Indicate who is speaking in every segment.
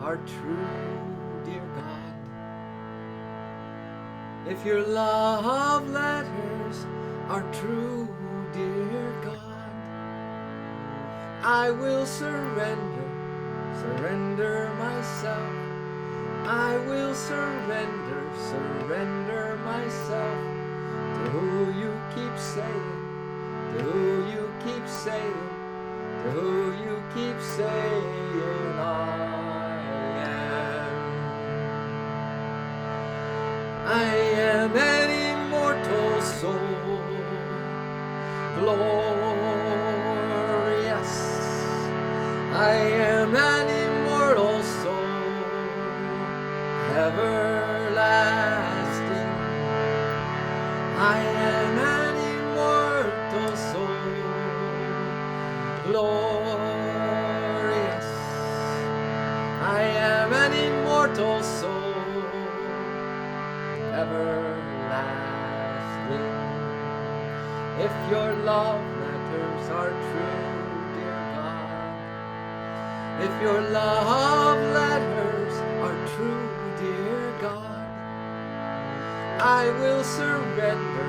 Speaker 1: are true, dear God. If your love letters are true, dear God, I will surrender myself. I will surrender myself to who you keep saying, to who you keep saying, to who you keep saying I am an immortal soul, glorious. I am an immortal soul, everlasting. I am an immortal soul, glorious. I am an immortal soul, everlasting. If your love letters are true, dear God, if your love letters are true, dear God, I will surrender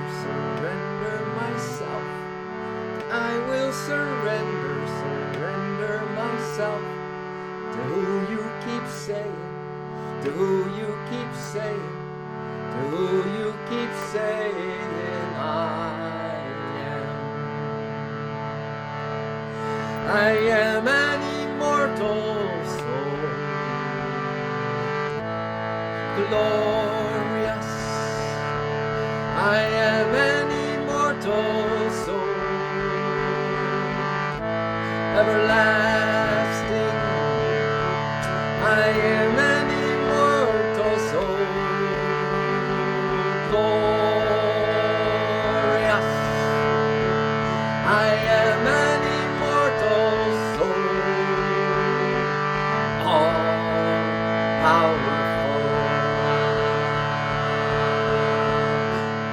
Speaker 1: myself. I will surrender myself to who you keep saying, to who you keep saying, to who you keep saying I am an immortal soul, glorious. I am an immortal soul, everlasting. I am an immortal soul, glorious. I am an immortal soul, all powerful.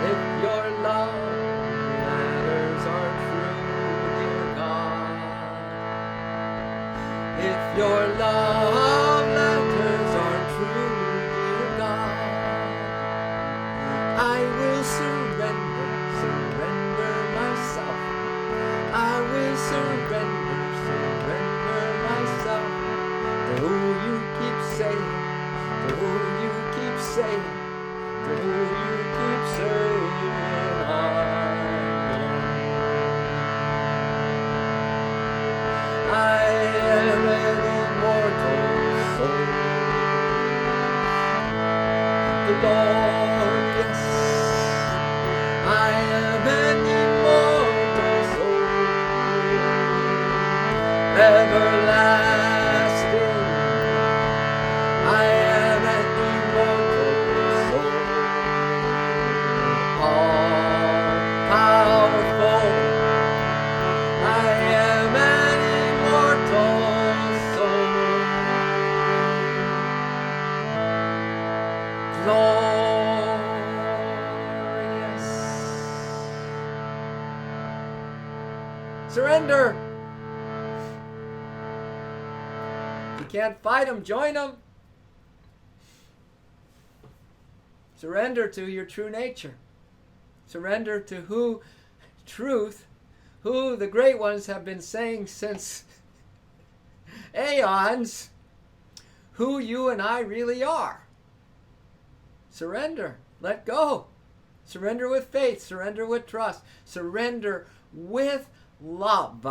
Speaker 1: If your love letters are true, dear God, if your love letters are true, dear God, I will surrender myself. I will surrender myself to who you keep saying, to who you keep saying, to who you keep saying I am an immortal soul, glorious. I am an immortal soul, everlasting. I am an immortal soul, all powerful. I am an immortal soul, glorious. Surrender. You can't fight them, join them. Surrender to your true nature. Surrender to who truth, who the great ones have been saying since aeons, who you and I really are. Surrender. Let go. Surrender with faith. Surrender with trust. Surrender with love.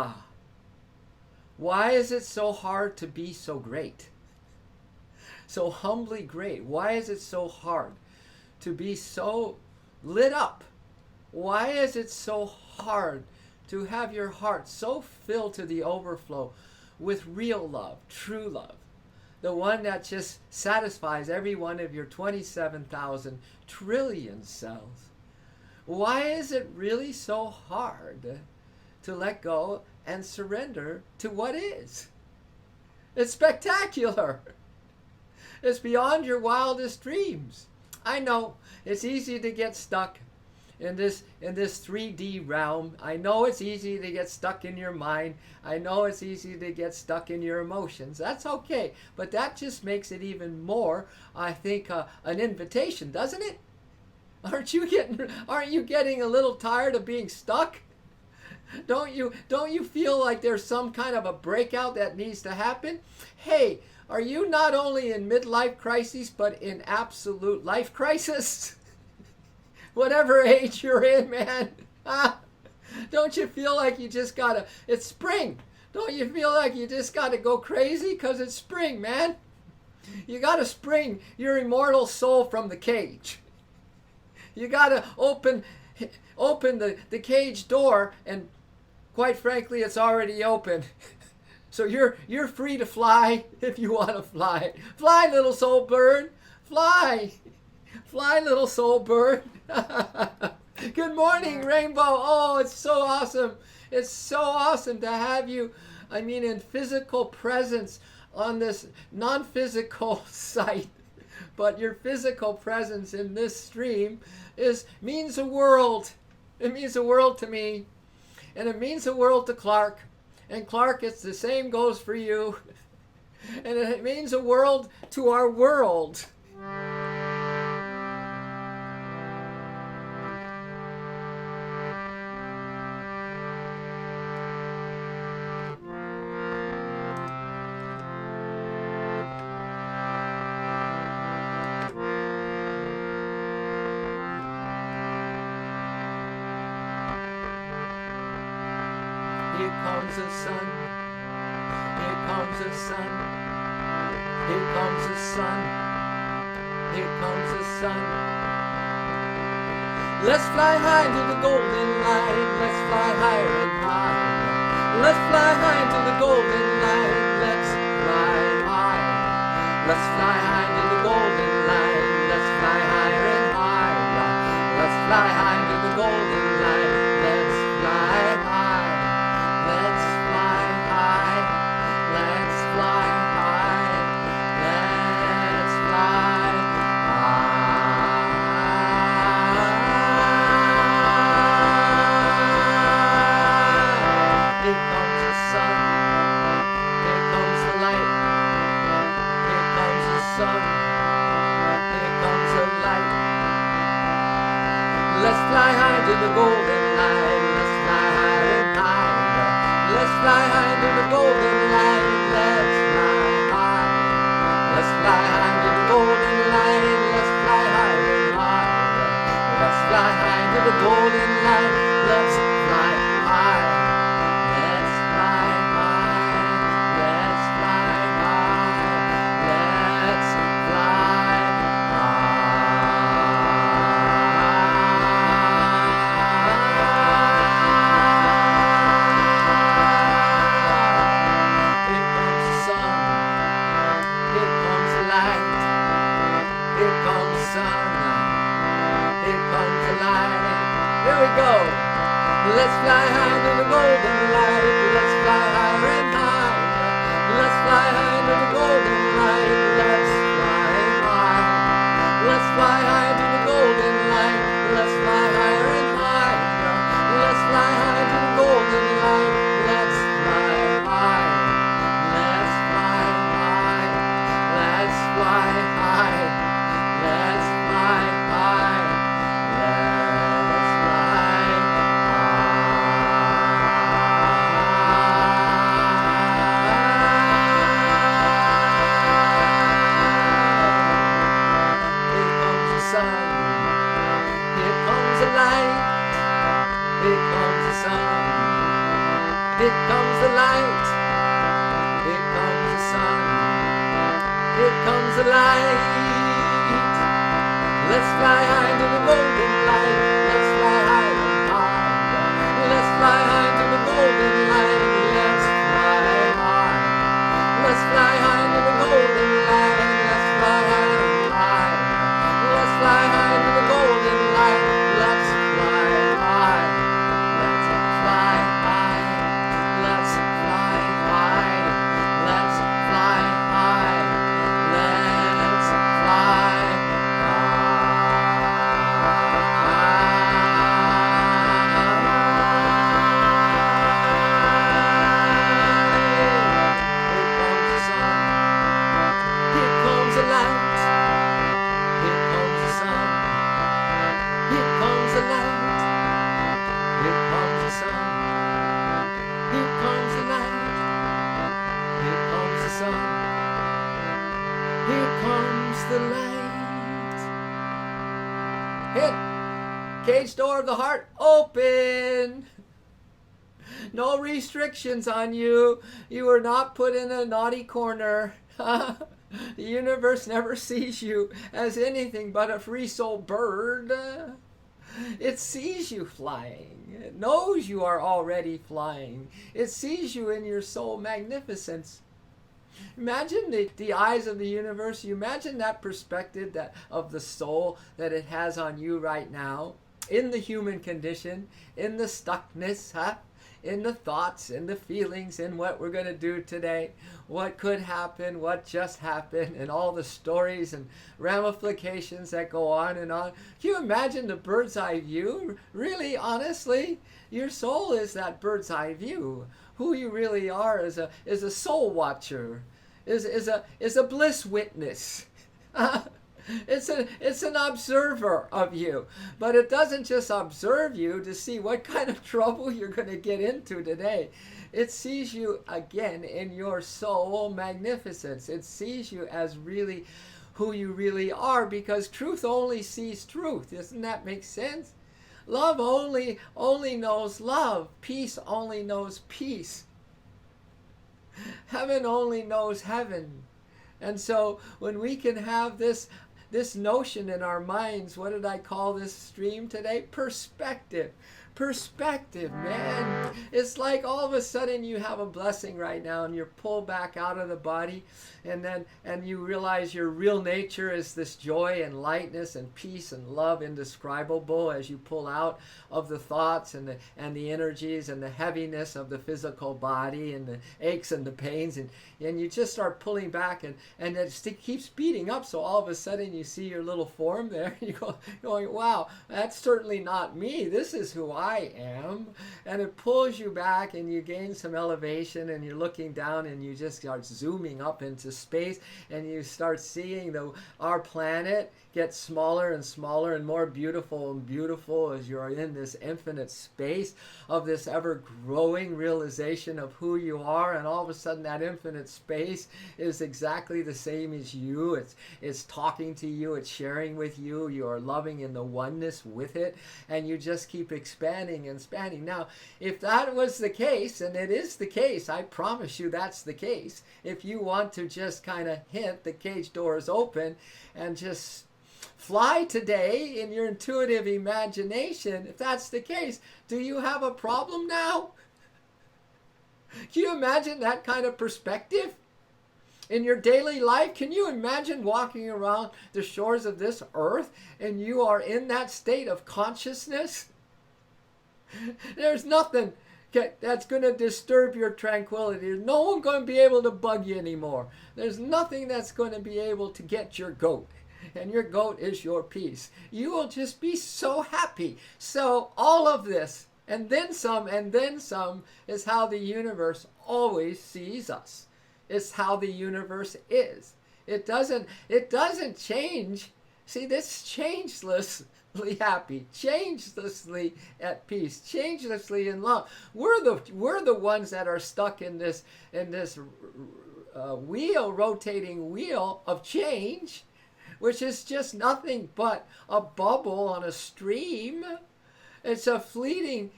Speaker 1: Why is it so hard to be so great? So humbly great. Why is it so hard to be so lit up? Why is it so hard to have your heart so filled to the overflow with real love, true love? The one that just satisfies every one of your 27,000 trillion cells. Why is it really so hard to let go and surrender to what is? It's spectacular. It's beyond your wildest dreams. I know it's easy to get stuck in this 3D realm. I know it's easy to get stuck in your mind. I know it's easy to get stuck in your emotions. That's okay, but that just makes it even more, I think, an invitation, doesn't it? Aren't you getting a little tired of being stuck? Don't you feel like there's some kind of a breakout that needs to happen? Hey, are you not only in midlife crisis but in absolute life crisis? Whatever age you're in, man. Don't you feel like you just gotta, it's spring. Don't you feel like you just gotta go crazy? Because it's spring, man. You gotta spring your immortal soul from the cage. You gotta open the cage door, and quite frankly, it's already open. So you're free to fly if you want to fly. Fly, little soul bird. Fly. Fly, little soul bird. Good morning, Rainbow. Oh, it's so awesome. It's so awesome to have you, I mean, in physical presence on this non-physical site. But your physical presence in this stream means the world. It means the world to me. And it means the world to Clark. And Clark, it's the same goes for you. And it means the world to our world. Here comes the sun. Here comes the sun. Here comes the sun. Here comes the sun. Let's fly high to the golden light. Let's fly higher and higher. Let's fly high to the golden light. Let's fly high. Let's fly high to the golden light. Let's fly higher and higher. Let's fly high to the golden light. Let's fly high. Let's fly high. Let's fly high. Let's fly high. Here comes the sun. Here comes the light. Here comes the sun. Here comes the light. Let's fly high to the golden light. Let's fly higher and higher. Let's fly high to the golden light. Let's fly high. Let's fly high to the golden light. Let's fly higher and higher. Let's fly high to the golden light. Let's fly high. Let's fly high. Let's fly high. Let's fly Here comes the sun. Here comes the light. Here comes the sun. Here comes the light. Here we go. Let's fly high to the golden light. Let's fly higher and higher. Let's fly high to the golden light. Let's fly high. Let's fly high to the golden light. Let's fly higher and higher. Let's fly high to the golden light. Let's fly high. Let's fly high. Let's fly high. Let's fly high. Let's fly Here comes the sun. Here comes the light. Here comes the sun. Here comes the light. Here comes the sun. Here comes the light. Let's fly high to the golden light. Let's fly high and higher. Let's fly high to the golden light. Let's fly high. Let's fly high to the golden light. Let's fly high and higher. Let's fly high to the golden light. Let's fly high. Let's fly high. Let's fly high. Let's fly high. Let's fly high. Here comes the light. Hit. Cage door of the heart open. No restrictions on you. You are not put in a naughty corner. The universe never sees you as anything but a free soul bird. It sees you flying. It knows you are already flying. It sees you in your soul magnificence. Imagine the eyes of the universe. You imagine that perspective that of the soul that it has on you right now, in the human condition, in the stuckness, in the thoughts, in the feelings, in what we're going to do today, what could happen, what just happened, and all the stories and ramifications that go on and on. Can you imagine the bird's eye view? Really, honestly, your soul is that bird's eye view. Who you really are is a soul watcher, is a bliss witness. It's an observer of you, but it doesn't just observe you to see what kind of trouble you're going to get into today. It sees you again in your soul magnificence. It sees you as really who you really are, because truth only sees truth. Doesn't that make sense? Love only knows love. Peace only knows peace. Heaven only knows heaven. And so when we can have this notion in our minds, what did I call this stream today? Perspective. Perspective, man. It's like all of a sudden you have a blessing right now and you're pulled back out of the body, and you realize your real nature is this joy and lightness and peace and love indescribable as you pull out of the thoughts and the energies and the heaviness of the physical body and the aches and the pains, and you just start pulling back, and it keeps beating up, so all of a sudden you see your little form there. You're going, wow, that's certainly not me. This is who I am. And it pulls you back and you gain some elevation, and you're looking down and you just start zooming up into space, and you start seeing our planet get smaller and smaller and more beautiful and beautiful as you're in this infinite space of this ever-growing realization of who you are. And all of a sudden that infinite space is exactly the same as you. It's talking to you, it's sharing with you, you are loving in the oneness with it, and you just keep expanding and expanding. Now, if that was the case, and it is the case, I promise you that's the case, if you want to just kind of hint the cage door is open and just fly today in your intuitive imagination, if that's the case, do you have a problem now? Can you imagine that kind of perspective in your daily life? Can you imagine walking around the shores of this earth and you are in that state of consciousness? There's nothing that's going to disturb your tranquility. There's no one going to be able to bug you anymore. There's nothing that's going to be able to get your goat. And your goat is your peace. You will just be so happy. So all of this, and then some, is how the universe always sees us. It's how the universe is. It doesn't change. See, this changelessly happy, changelessly at peace, changelessly in love. We're the ones that are stuck in this rotating wheel of change, which is just nothing but a bubble on a stream. It's a fleeting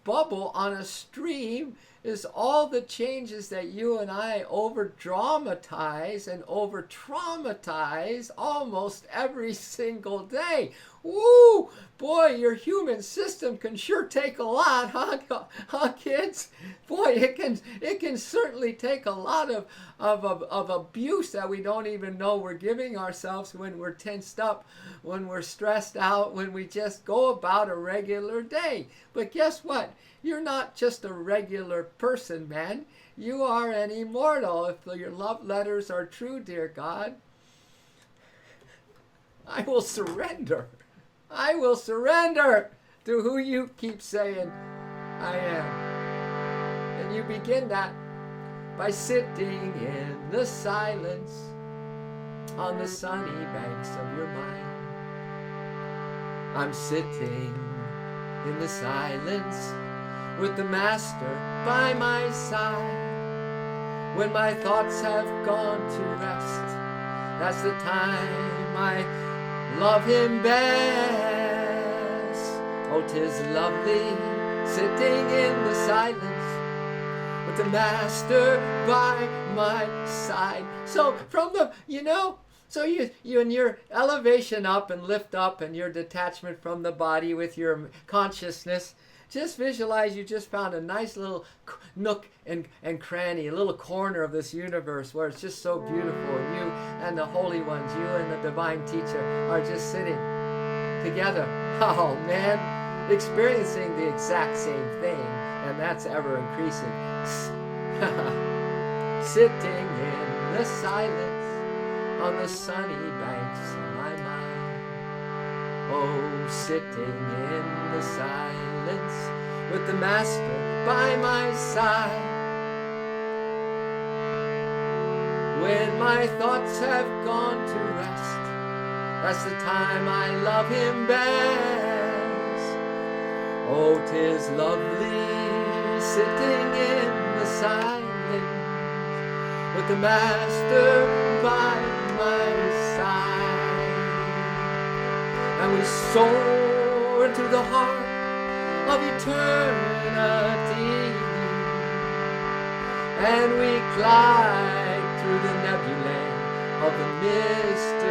Speaker 1: bubble on a stream is all the changes that you and I over-dramatize and over-traumatize almost every single day. Woo! Boy, your human system can sure take a lot, huh kids? Boy, it can certainly take a lot of abuse that we don't even know we're giving ourselves when we're tensed up, when we're stressed out, when we just go about a regular day. But guess what? You're not just a regular person, man. You are an immortal. If your love letters are true, dear God, I will surrender. I will surrender to who you keep saying I am. And you begin that by sitting in the silence on the sunny banks of your mind. I'm sitting in the silence with the Master by my side. When my thoughts have gone to rest, That's the time I love him best. Oh, 'tis lovely sitting in the silence with the master by my side. So from the, so you in your elevation up and lift up and your detachment from the body with your consciousness, just visualize you just found a nice little nook and cranny, a little corner of this universe where it's just so beautiful. And you and the holy ones, you and the divine teacher are just sitting together. Oh man, experiencing the exact same thing, and that's ever increasing. Sitting in the silence on the sunny banks of my mind. Oh, sitting in the silence with the master by my side. When my thoughts have gone to rest, that's the time I love him best. Oh, 'tis lovely sitting in the silence with the master by my side. And we soar into the heart of eternity, and we glide through the nebulae of the mysteries,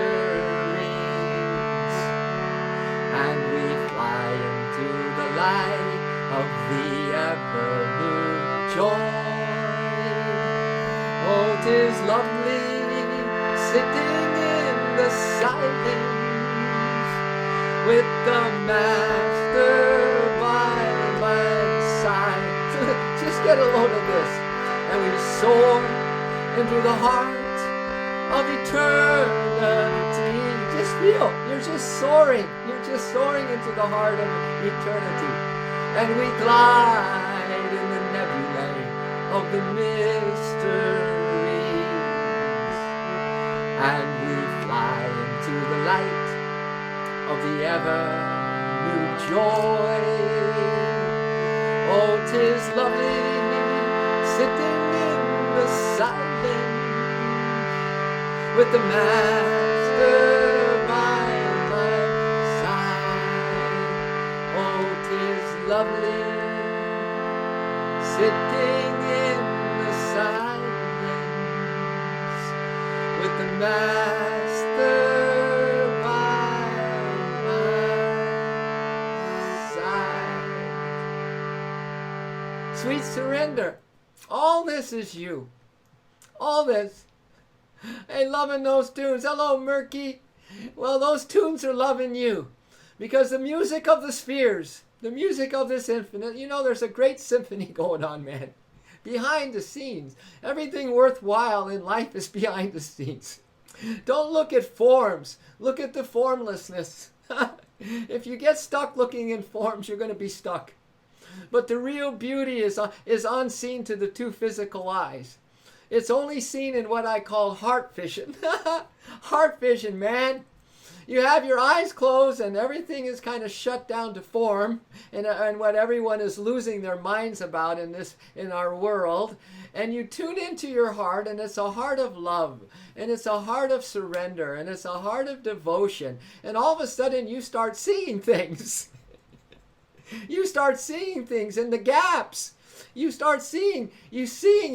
Speaker 1: and we fly into the light of the ever-new joy. Oh, 'tis lovely sitting in the silence with the master by my side. Just get a load of this. And we soar into the heart of eternity. Just feel, you're just soaring. You're just soaring into the heart of eternity. And we glide in the nebulae of the mysteries. And we fly into the light of the ever-new joy. Oh, 'tis lovely sitting in the silence with the master by my side. Oh, 'tis lovely sitting in the silence with the master by my side. Sweet surrender. All this is you. All this. Hey, loving those tunes. Hello, Murky. Well, those tunes are loving you. Because the music of the spheres, the music of this infinite, there's a great symphony going on, man. Behind the scenes. Everything worthwhile in life is behind the scenes. Don't look at forms. Look at the formlessness. If you get stuck looking in forms, you're going to be stuck. But the real beauty is unseen to the two physical eyes. It's only seen in what I call heart vision. Heart vision, man. You have your eyes closed and everything is kind of shut down to form and what everyone is losing their minds about in our world. And you tune into your heart, and it's a heart of love, and it's a heart of surrender, and it's a heart of devotion. And all of a sudden you start seeing things. You start seeing things in the gaps. You seeing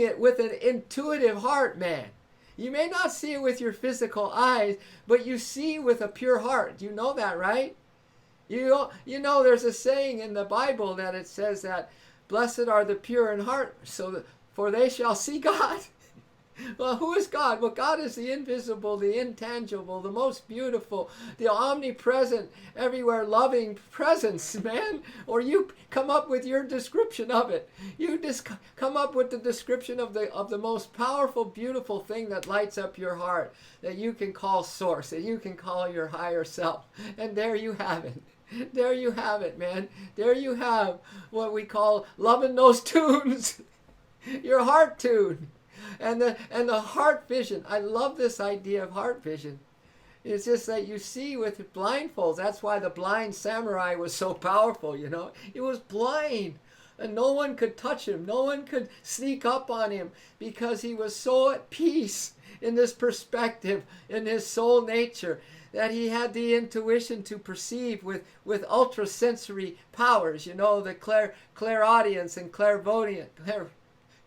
Speaker 1: it with an intuitive heart, man. You may not see it with your physical eyes, but you see with a pure heart. You know that, right? You know there's a saying in the Bible that it says that blessed are the pure in heart, for they shall see God. Well, who is God? Well, God is the invisible, the intangible, the most beautiful, the omnipresent, everywhere loving presence, man. Or you come up with your description of it. You just come up with the description of the most powerful, beautiful thing that lights up your heart, that you can call source, that you can call your higher self. And there you have it. There you have it, man. There you have what we call loving those tunes. Your heart tune. And the heart vision. I love this idea of heart vision. It's just that you see with blindfolds. That's why the blind samurai was so powerful, He was blind. And no one could touch him. No one could sneak up on him because he was so at peace. in this perspective, in his soul nature, that he had the intuition to perceive with ultrasensory powers, the clairaudience and clairvoyance,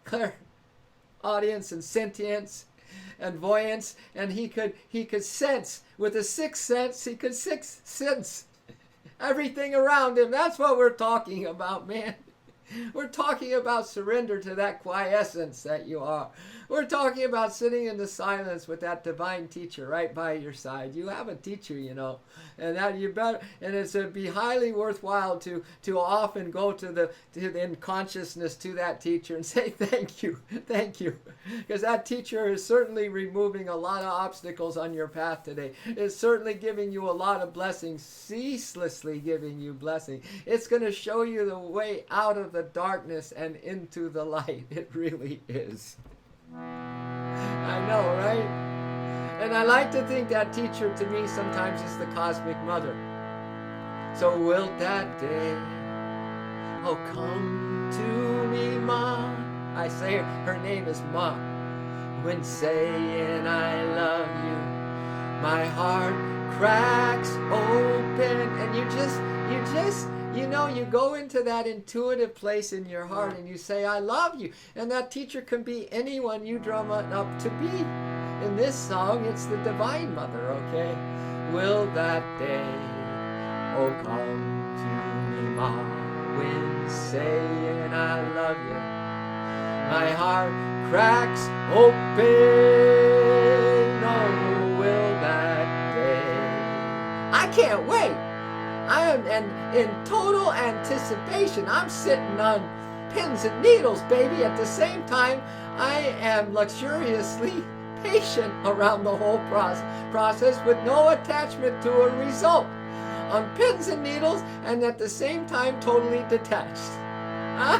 Speaker 1: clairaudience and sentience and voyance, and he could sense with a sixth sense. He could sense everything around him. That's what we're talking about, man. We're talking about surrender to that quiescence that you are. We're talking about sitting in the silence with that divine teacher right by your side. You have a teacher, and that you better. And it'd be highly worthwhile to often go in consciousness to that teacher and say thank you, because that teacher is certainly removing a lot of obstacles on your path today. It's certainly giving you a lot of blessings, ceaselessly giving you blessing. It's going to show you the way out of the darkness and into the light. It really is. I know, right? And I like to think that teacher to me sometimes is the cosmic mother. So wilt that day, oh come to me, Ma. I say her name is Ma. When saying I love you, my heart cracks open, and you go into that intuitive place in your heart and you say, I love you. And that teacher can be anyone you drum it up to be. In this song, it's the Divine Mother, okay? Will that day, oh come to me, Ma, when saying I love you, my heart cracks open, oh, will that day. I can't wait. I am in total anticipation. I'm sitting on pins and needles, baby. At the same time, I am luxuriously patient around the whole process with no attachment to a result. On pins and needles, and at the same time totally detached. Huh?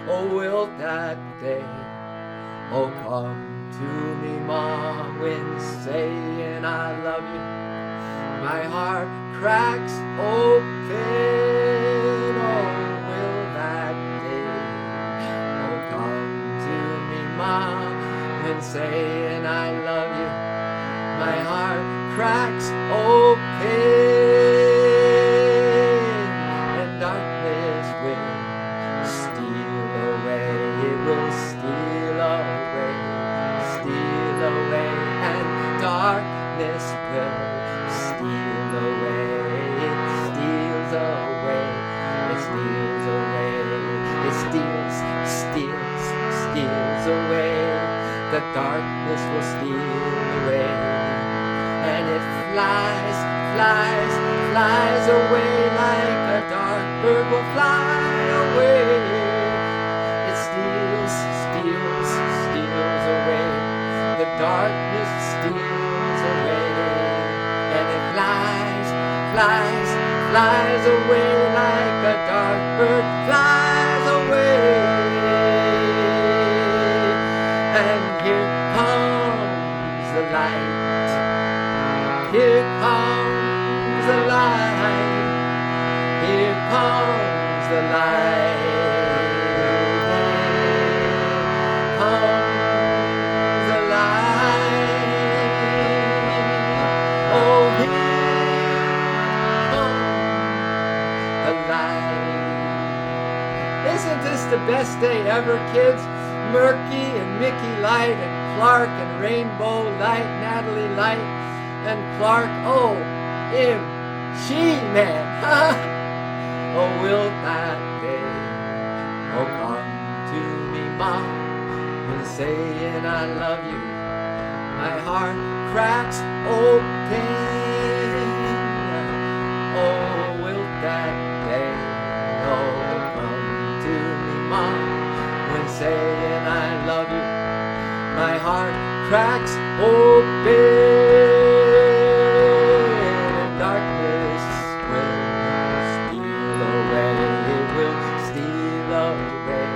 Speaker 1: Oh, will that day, oh come to me, Ma, when saying I love you. My heart cracks open, oh, will that day, oh, come to me, Ma, when saying I love you. My heart cracks open, and darkness will steal away, it will steal away, and darkness will steal away, it steals away, it steals away, it steals away, the darkness will steal away, and it flies away like a dark bird will fly away, it steals away, the darkness steals away, and it flies away like a dark bird flies away. And here comes the light. Here comes the light. Here comes the light. Comes the light. Oh, here Isn't this the best day ever, kids? Murky and Mickey Light and Clark and Rainbow Light, Natalie Light and Clark. Oh, She-Man. Oh, will that day, oh, come to me, Ma, when saying I love you. My heart cracks open. Oh, will that day, oh, come to me, Ma, when saying I love you. My heart cracks open, and darkness will steal away. It will steal away,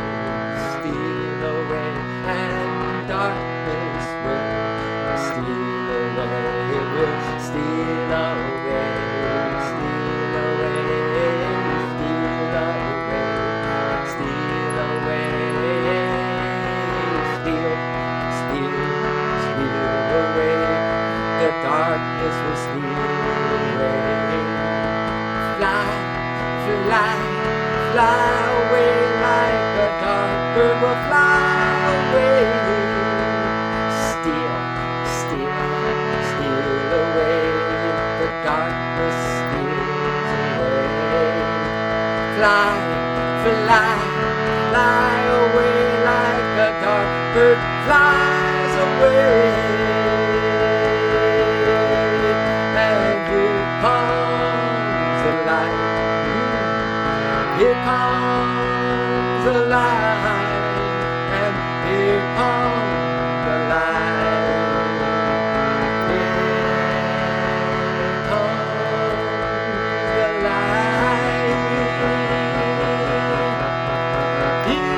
Speaker 1: and darkness will steal away. It will steal away, steal away, steal away, steal away, steal darkness will steal away. Fly, fly, fly away like a dark bird will fly away. Steal, steal, steal away. The darkness steals away. Fly, fly, fly away like a dark bird flies away. And here comes the light. Here comes the light. And here comes the light. Here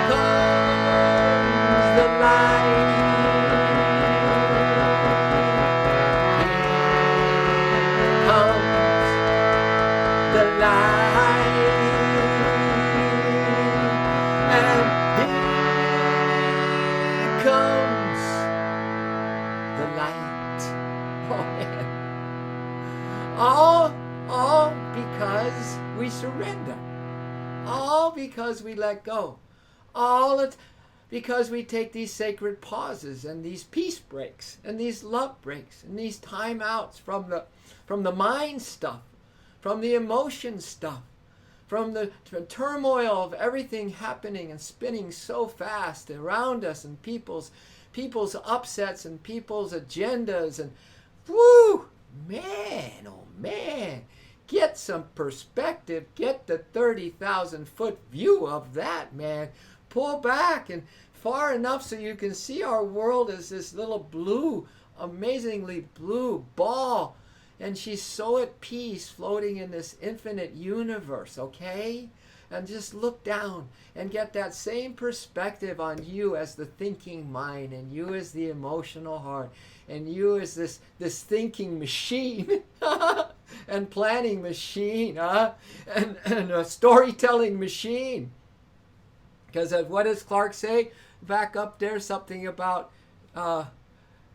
Speaker 1: comes the light. Here comes the light. Here comes the light. And here comes the light. Oh man. All because we surrender. All because we let go. Because we take these sacred pauses and these peace breaks and these love breaks and these time outs from the mind stuff, from the emotion stuff, from the turmoil of everything happening and spinning so fast around us, and people's upsets and people's agendas, and whoo, man, oh man, get some perspective, get the 30,000-foot view of that, man. Pull back and far enough so you can see our world as this little blue, amazingly blue ball, and she's so at peace floating in this infinite universe, okay? And just look down and get that same perspective on you as the thinking mind, and you as the emotional heart, and you as this thinking machine and planning machine, and a storytelling machine. Because what does Clark say back up there? Something about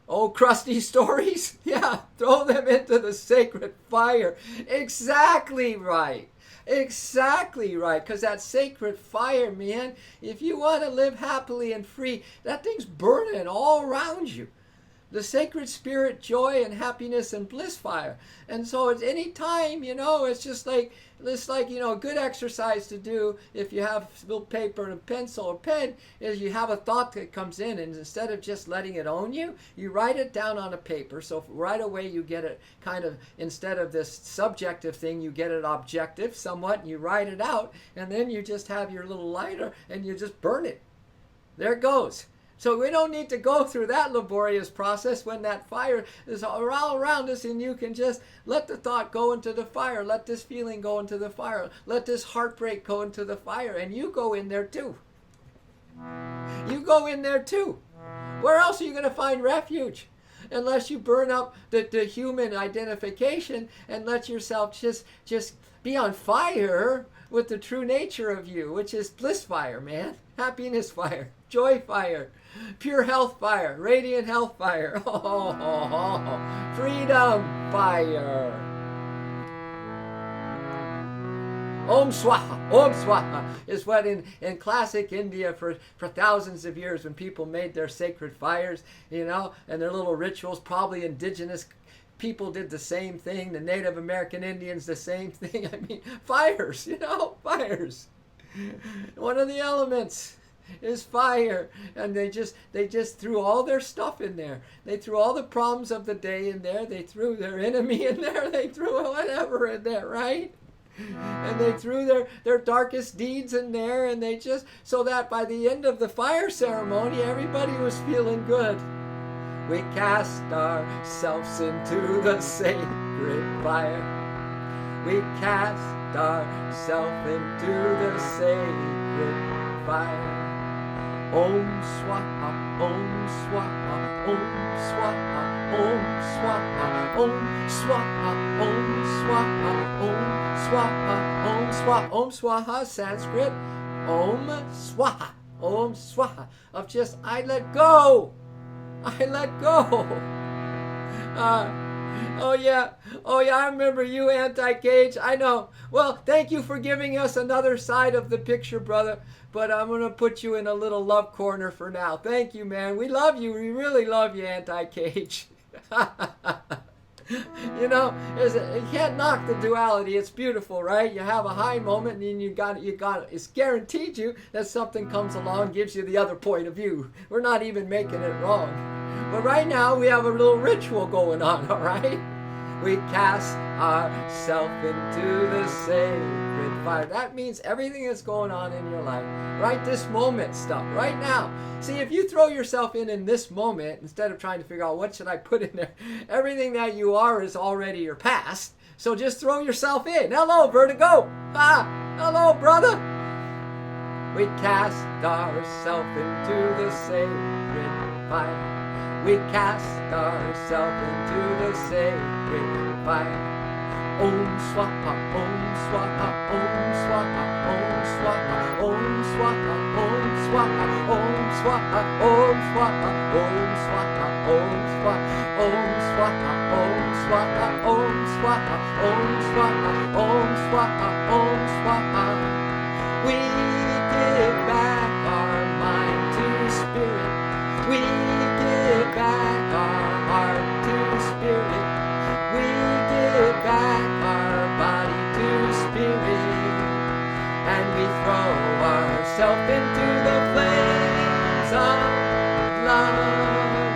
Speaker 1: old crusty stories? Yeah, throw them into the sacred fire. Exactly right. Exactly right. Because that sacred fire, man, if you want to live happily and free, that thing's burning all around you. The sacred spirit, joy and happiness and bliss fire. And so at any time, it's just like, a good exercise to do if you have a little paper and a pencil or pen is you have a thought that comes in, and instead of just letting it own you, you write it down on a paper. So right away you get it kind of, instead of this subjective thing, you get it objective somewhat, and you write it out, and then you just have your little lighter and you just burn it. There it goes. So we don't need to go through that laborious process when that fire is all around us, and you can just let the thought go into the fire, let this feeling go into the fire, let this heartbreak go into the fire, and you go in there too. You go in there too. Where else are you going to find refuge? Unless you burn up the human identification and let yourself just be on fire with the true nature of you, which is bliss fire, man. Happiness fire, joy fire, pure health fire, radiant health fire, freedom fire. Om Swaha is what in classic India for thousands of years, when people made their sacred fires, and their little rituals, probably indigenous people did the same thing, the Native American Indians the same thing. I mean, fires, fires. One of the elements is fire, and they just threw all their stuff in there. They threw all the problems of the day in there. They threw their enemy in there. They threw whatever in there, right? And they threw their darkest deeds in there, and they just, so that by the end of the fire ceremony, everybody was feeling good. We cast ourselves into the sacred fire. We cast ourselves into the sacred fire. Om Swaha, Om Swaha, Om Swaha, Om Swaha, Om Swaha, Om Swaha, Om Swaha, Om Swaha. Om Swaha, Sanskrit, Om Swaha, Om Swaha, of just, I let go. I let go. Oh yeah, I remember you, Anti-Cage. I know. Well, thank you for giving us another side of the picture, brother. But I'm going to put you in a little love corner for now. Thank you, man. We love you. We really love you, Anti-Cage. You know, you can't knock the duality. It's beautiful, right? You have a high moment, and then you got it's guaranteed you that something comes along, gives you the other point of view. We're not even making it wrong. But right now, we have a little ritual going on, all right? We cast ourselves into the sacred fire. That means everything that's going on in your life, right this moment stuff, right now. See, if you throw yourself in this moment, instead of trying to figure out what should I put in there, everything that you are is already your past. So just throw yourself in. Hello, Vertigo. Hello, brother. We cast ourselves into the sacred fire. We cast ourselves into the sacred fire. Om Swaha, Om Swaha, Om Swaha, Om Swaha, Om Swaha, Om Swaha, Om Swaha, Om Swaha, Om Swaha, Om Swaha, Om Swaha, Om Swaha, Om Swaha, Om Swaha, Om Swaha, Om Swaha. We give back our mind to spirit. We give back our heart to spirit. We give back our body to spirit. And we throw ourselves into the flames of love.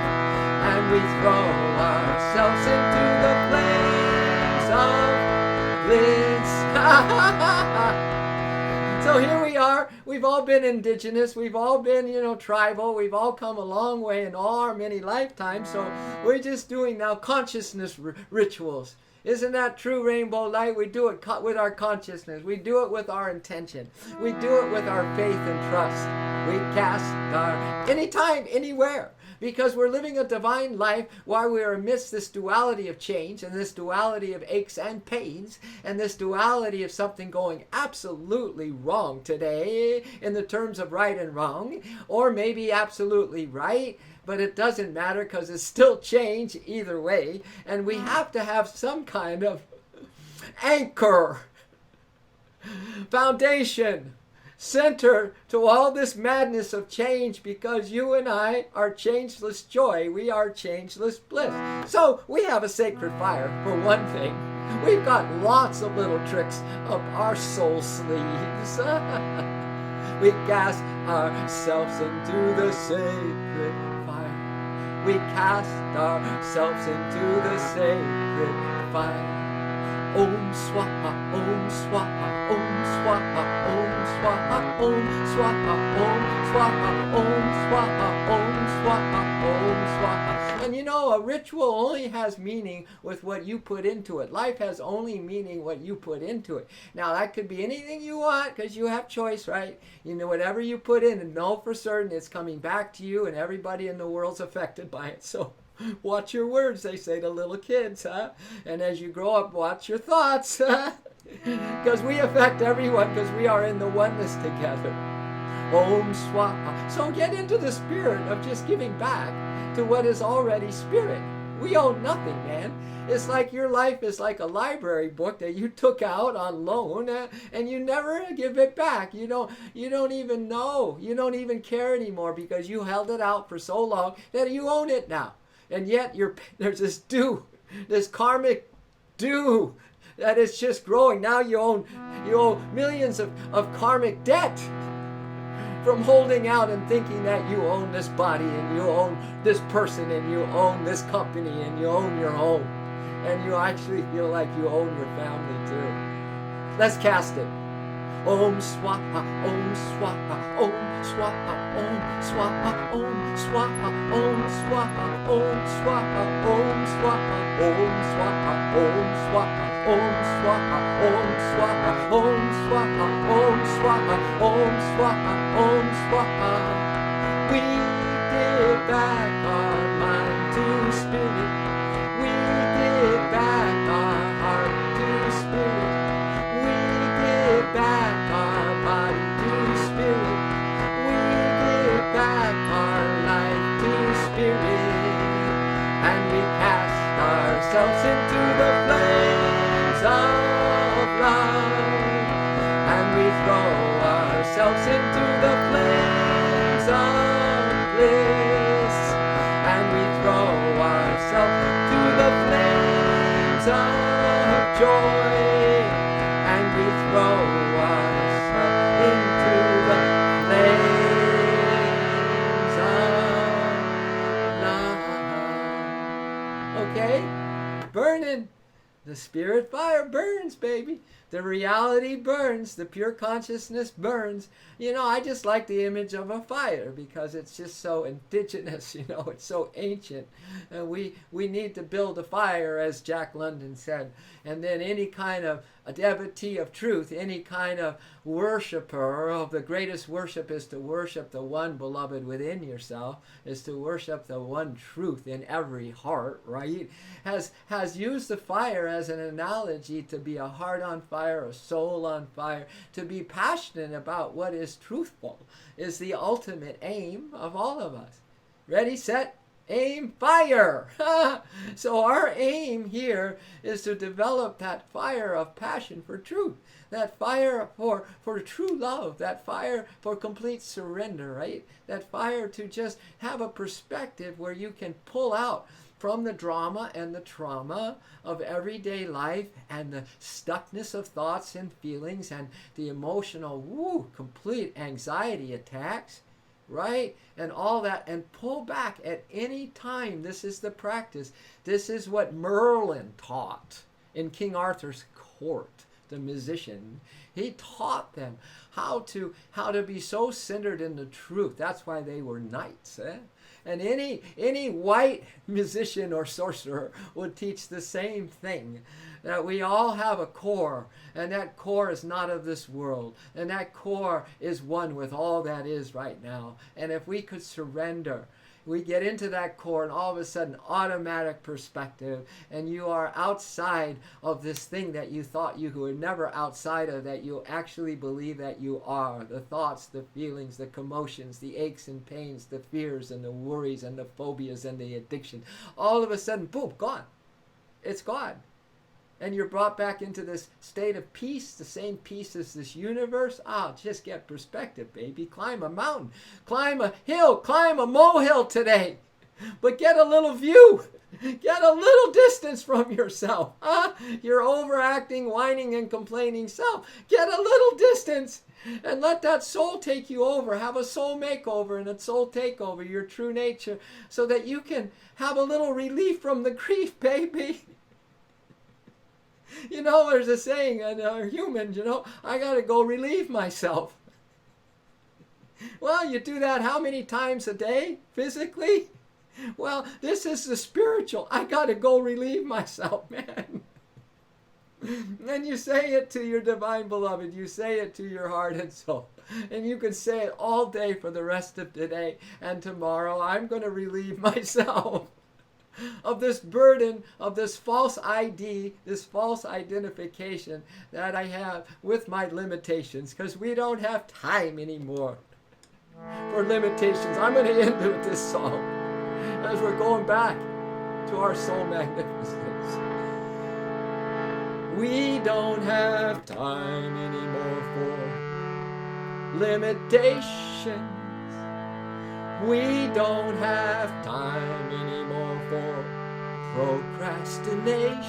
Speaker 1: And we throw ourselves into the flames of bliss. So here we are. We've all been indigenous. We've all been, tribal. We've all come a long way in all our many lifetimes. So we're just doing now consciousness rituals. Isn't that true, Rainbow Light? We do it with our consciousness. We do it with our intention. We do it with our faith and trust. We cast our anytime, anywhere. Because we're living a divine life while we are amidst this duality of change and this duality of aches and pains and this duality of something going absolutely wrong today in the terms of right and wrong, or maybe absolutely right, but it doesn't matter because it's still change either way, and we have to have some kind of anchor, foundation, center to all this madness of change, because you and I are changeless joy. We are changeless bliss. So we have a sacred fire, for one thing. We've got lots of little tricks up our soul sleeves. We cast ourselves into the sacred fire. We cast ourselves into the sacred fire. Om Swaha, Om Swaha, Om Swaha, Om Swaha, Om Swaha, Om Swaha, Om Swaha, Om Swaha, Om Swaha. And a ritual only has meaning with what you put into it. Life has only meaning what you put into it. Now that could be anything you want because you have choice, right? Whatever you put in, and know for certain it's coming back to you, and everybody in the world's affected by it. So watch your words, they say to little kids, huh? And as you grow up, watch your thoughts, because we affect everyone, because we are in the oneness together. Om Swaha. So get into the spirit of just giving back to what is already spirit. We own nothing, man. It's like your life is like a library book that you took out on loan, and you never give it back. You don't even know. You don't even care anymore because you held it out for so long that you own it now. And yet there's this karmic due that is just growing. Now you owe millions of karmic debt from holding out and thinking that you own this body and you own this person and you own this company and you own your home. And you actually feel like you own your family too. Let's cast it. Om Swaha, Om Swaha, Om Swaha, Om Swaha, Om Swaha, Om Swaha, Om Swaha, Om Swaha, Om Swaha, Om Swaha, Om Swaha, Om Swaha, Om Swaha, Om Swaha, Om Swaha, Om Swaha. We give back our mind to spirit. We give back our heart to spirit. We give back our body to spirit. We give back our life to spirit. And we cast ourselves into the flames of love, and we throw ourselves into the flames of bliss, and we throw ourselves to the flames of joy, and we throw ourselves into the flames of love. Okay? Burning. The spirit fire burns, baby. The reality burns. The pure consciousness burns. You know, I just like the image of a fire because it's just so indigenous, you know, it's so ancient. And we need to build a fire, as Jack London said. And then any kind of a devotee of truth, any kind of worshiper of the greatest worship is to worship the one beloved within yourself, is to worship the one truth in every heart, right? Has used the fire as an analogy to be a heart on fire, a soul on fire, to be passionate about what is truthful, is the ultimate aim of all of us. Ready, set, aim, fire! So our aim here is to develop that fire of passion for truth, that fire for true love, that fire for complete surrender, right? That fire to just have a perspective where you can pull out from the drama and the trauma of everyday life and the stuckness of thoughts and feelings and the emotional, complete anxiety attacks, right? And all that, and pull back at any time. This is the practice. This is what Merlin taught in King Arthur's court, the musician. He taught them how to be so centered in the truth. That's why they were knights, eh? And any white musician or sorcerer would teach the same thing, that we all have a core, and that core is not of this world, and that core is one with all that is right now. And if we could surrender, we get into that core, and all of a sudden automatic perspective, and you are outside of this thing that you thought you were never outside of, that you actually believe that you are. The thoughts, the feelings, the commotions, the aches and pains, the fears and the worries and the phobias and the addiction, all of a sudden, boom, gone. It's gone. And you're brought back into this state of peace, the same peace as this universe. Just get perspective, baby. Climb a mountain, climb a hill, climb a molehill today. But get a little view. Get a little distance from yourself. Your overacting, whining, and complaining self. Get a little distance and let that soul take you over. Have a soul makeover and a soul takeover, your true nature, so that you can have a little relief from the grief, baby. You know, there's a saying in humans, you know, I got to go relieve myself. Well, you do that how many times a day, physically? Well, this is the spiritual. I got to go relieve myself, man. And you say it to your divine beloved. You say it to your heart and soul. And you can say it all day for the rest of today and tomorrow. I'm going to relieve myself of this burden, of this false ID, this false identification that I have with my limitations, because we don't have time anymore for limitations. I'm going to end with this song as we're going back to our soul magnificence. We don't have time anymore for limitations. We don't have time anymore for procrastinations.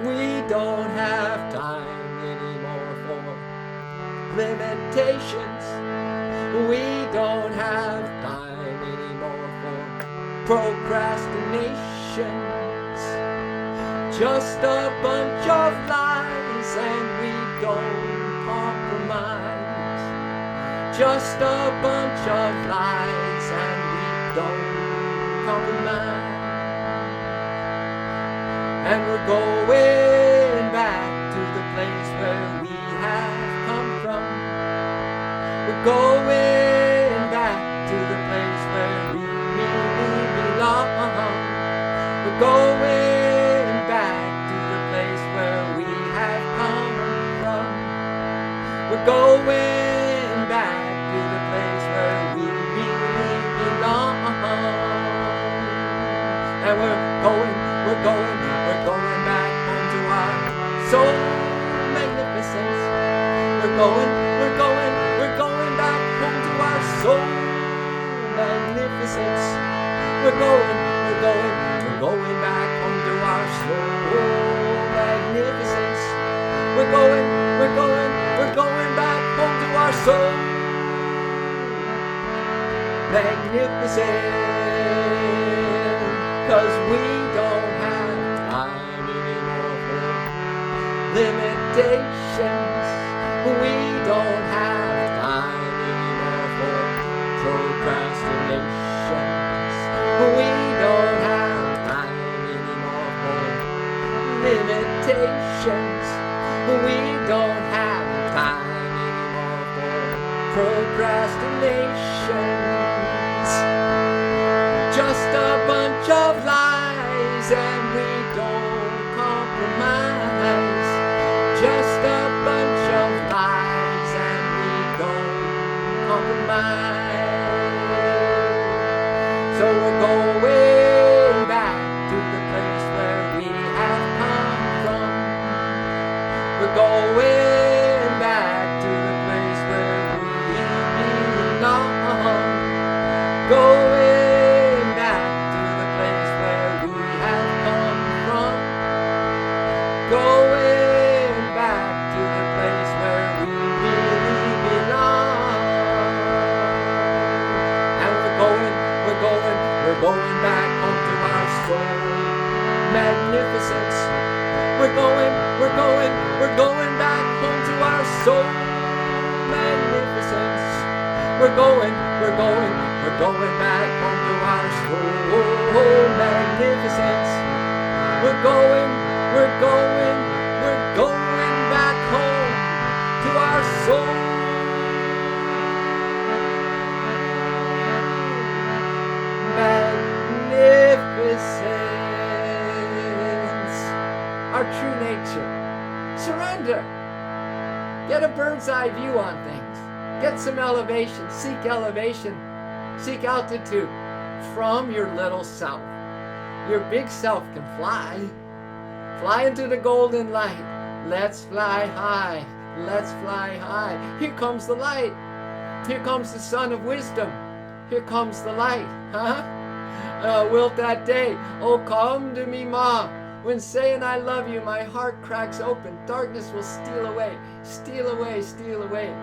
Speaker 1: We don't have time anymore for limitations. We don't have time anymore for procrastinations. Just a bunch of lies, and we don't compromise. Just a bunch of lies, and we don't compromise. And we're going back to the place where we have come from. We're going back to the place where we really belong. We're going back to the place where we have come from. We're going back to the place where we really belong. And we're going back home to our soul magnificence. We're going back home to our soul magnificence. We're going back home to our soul magnificence. We're going back home to our soul magnificence. 'Cause we don't have time anymore for limitations. We don't have time anymore for procrastinations. We don't have time anymore for limitations. We don't have time anymore for procrastinations. Just a bunch of lies and we don't compromise. Just a bunch of lies and we don't compromise. So we're going back to the place where we have come from. We're going back to the place where we belong. Going back to the place where we have come from. Going back to the place where we really belong. And we're going back home to our soul magnificence. We're going back home to our soul magnificence. We're going back home to our soul magnificence. We're going back home to our soul magnificence. Our true nature. Surrender. Get a bird's eye view on things. Get some elevation. Seek elevation. Seek altitude from your little self. Your big self can fly. Fly into the golden light. Let's fly high. Let's fly high. Here comes the light. Here comes the sun of wisdom. Here comes the light. Wilt that day, oh come to me, Ma. When saying I love you, my heart cracks open. Darkness will steal away. Steal away, steal away.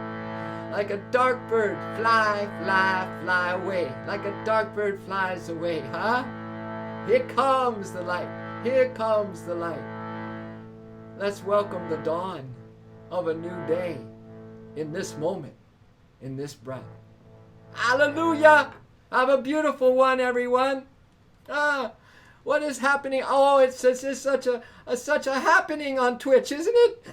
Speaker 1: Like a dark bird, fly, fly, fly away. Like a dark bird flies away, Here comes the light. Here comes the light. Let's welcome the dawn of a new day in this moment, in this breath. Hallelujah! Have a beautiful one, everyone. What is happening? Oh, it's such a happening on Twitch, isn't it?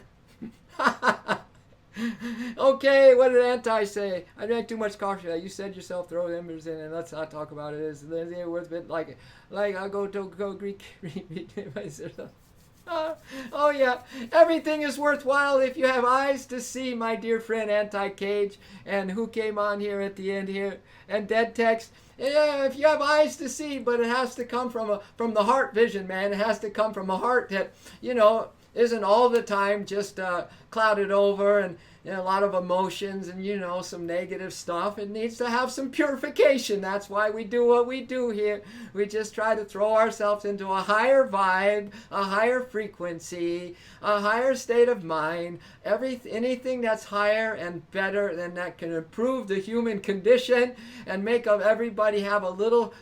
Speaker 1: Okay, what did Anti say? I drank too much coffee. You said yourself, throw embers in, and let's not talk about it. It's worth it. Like I'll go Greek. Oh yeah, everything is worthwhile if you have eyes to see, my dear friend Anti-Cage, and who came on here at the end here, and Dead Text. Yeah, if you have eyes to see, but it has to come from the heart vision, man. It has to come from a heart that, isn't all the time just clouded over and a lot of emotions and some negative stuff. It needs to have some purification. That's why we do what we do here. We just try to throw ourselves into a higher vibe, a higher frequency, a higher state of mind. Anything that's higher and better than that can improve the human condition and make everybody have a little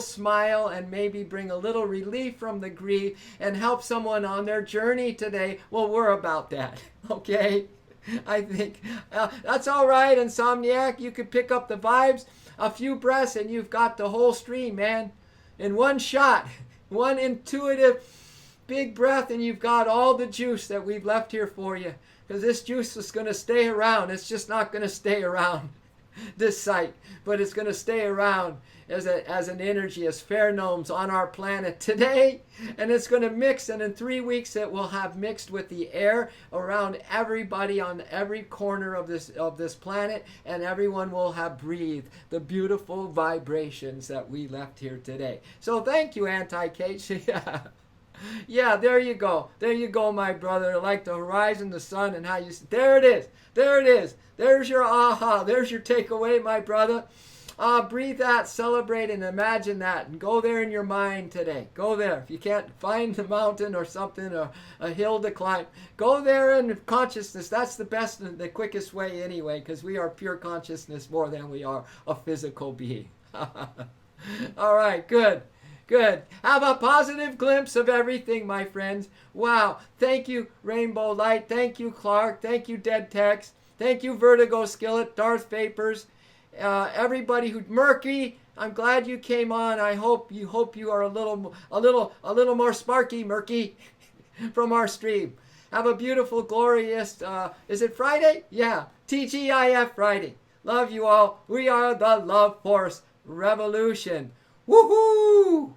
Speaker 1: smile and maybe bring a little relief from the grief and help someone on their journey today. Well, we're about that, okay? I think that's all right, Insomniac. You could pick up the vibes, a few breaths, and you've got the whole stream, man. In one shot, one intuitive big breath, and you've got all the juice that we've left here for you. Because this juice is going to stay around. It's just not going to stay around. this site, but it's going to stay around as an energy, as pheromones on our planet today, and it's going to mix, and in 3 weeks it will have mixed with the air around everybody on every corner of this planet, and everyone will have breathed the beautiful vibrations that we left here today. So thank you, Anti-Kate. Yeah. Yeah, there you go. There you go, my brother. Like the horizon, the sun, and how you... There it is. There it is. There's your aha. There's your takeaway, my brother. Breathe that, celebrate, and imagine that. And go there in your mind today. Go there. If you can't find the mountain or something, or a hill to climb, go there in consciousness. That's the best and the quickest way anyway, because we are pure consciousness more than we are a physical being. All right, good. Good. Have a positive glimpse of everything, my friends. Wow. Thank you, Rainbow Light. Thank you, Clark. Thank you, Dead Text. Thank you, Vertigo Skillet, Darth Vapors, everybody who... Murky, I'm glad you came on. I hope you are a little more sparky, Murky, from our stream. Have a beautiful, glorious... is it Friday? Yeah. TGIF Friday. Love you all. We are the Love Force Revolution. Woohoo!